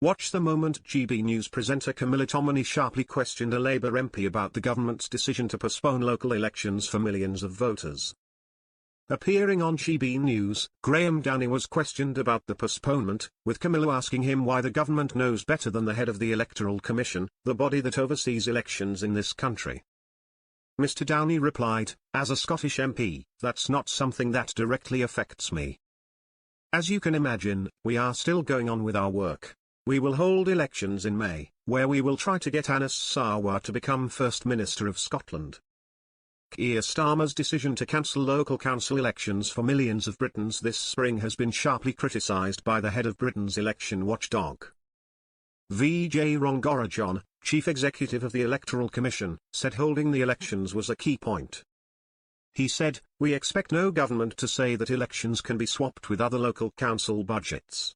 Watch the moment GB News presenter Camilla sharply questioned a Labour MP about the government's decision to postpone local elections for millions of voters. Appearing on GB News, Graeme Downie was questioned about the postponement, with Camilla asking him why the government knows better than the head of the Electoral Commission, the body that oversees elections in this country. Mr Downie replied, "As a Scottish MP, that's not something that directly affects me. As you can imagine, we are still going on with our work. We will hold elections in May, where we will try to get Anas Sarwar to become First Minister of Scotland." Keir Starmer's decision to cancel local council elections for millions of Britons this spring has been sharply criticised by the head of Britain's election watchdog. Vijay Rangarajan, chief executive of the Electoral Commission, said holding the elections was a key point. He said, "We expect no government to say that elections can be swapped with other local council budgets."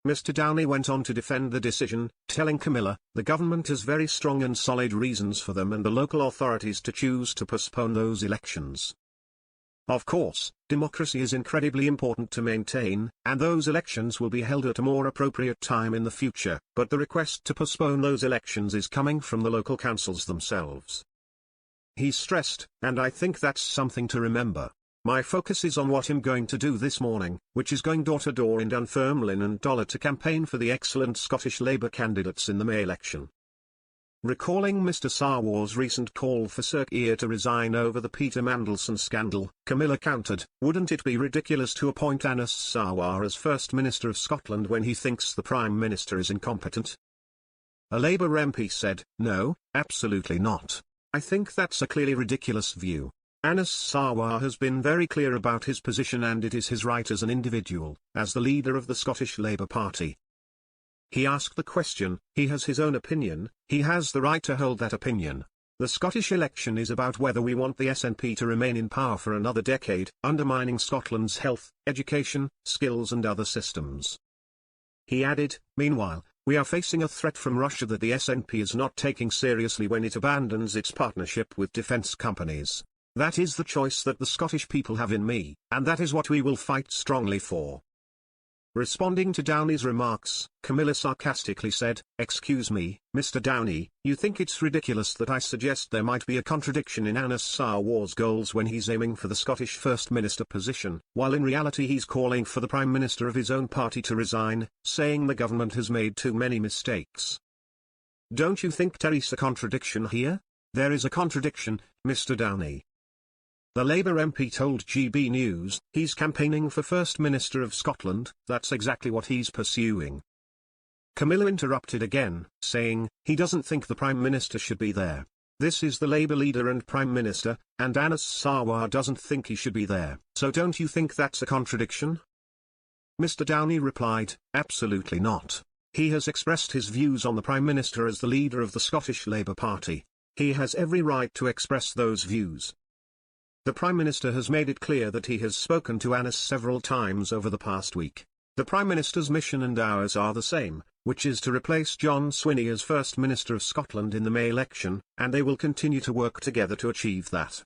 Mr Downie went on to defend the decision, telling Camilla, "The government has very strong and solid reasons for them and the local authorities to choose to postpone those elections. Of course, democracy is incredibly important to maintain, and those elections will be held at a more appropriate time in the future, but the request to postpone those elections is coming from the local councils themselves." He stressed, "And I think that's something to remember. My focus is on what I'm going to do this morning, which is going door-to-door in Dunfermline and Dollar to campaign for the excellent Scottish Labour candidates in the May election." Recalling Mr Sarwar's recent call for Sir Keir to resign over the Peter Mandelson scandal, Camilla countered, "Wouldn't it be ridiculous to appoint Anas Sarwar as First Minister of Scotland when he thinks the Prime Minister is incompetent?" A Labour MP said, "No, absolutely not. I think that's a clearly ridiculous view. Anas Sarwar has been very clear about his position and it is his right as an individual, as the leader of the Scottish Labour Party. He asked the question, he has his own opinion, he has the right to hold that opinion. The Scottish election is about whether we want the SNP to remain in power for another decade, undermining Scotland's health, education, skills and other systems." He added, "Meanwhile, we are facing a threat from Russia that the SNP is not taking seriously when it abandons its partnership with defence companies. That is the choice that the Scottish people have in me, and that is what we will fight strongly for." Responding to Downie's remarks, Camilla sarcastically said, "Excuse me, Mr Downie, you think it's ridiculous that I suggest there might be a contradiction in Anas Sarwar's goals when he's aiming for the Scottish First Minister position, while in reality he's calling for the Prime Minister of his own party to resign, saying the government has made too many mistakes. Don't you think there is a contradiction here? There is a contradiction, Mr Downie." The Labour MP told GB News, "He's campaigning for First Minister of Scotland, that's exactly what he's pursuing." Camilla interrupted again, saying, "He doesn't think the Prime Minister should be there. This is the Labour leader and Prime Minister, and Anas Sarwar doesn't think he should be there, so don't you think that's a contradiction?" Mr Downie replied, "Absolutely not. He has expressed his views on the Prime Minister as the leader of the Scottish Labour Party. He has every right to express those views. The Prime Minister has made it clear that he has spoken to Anas several times over the past week. The Prime Minister's mission and ours are the same, which is to replace John Swinney as First Minister of Scotland in the May election, and they will continue to work together to achieve that."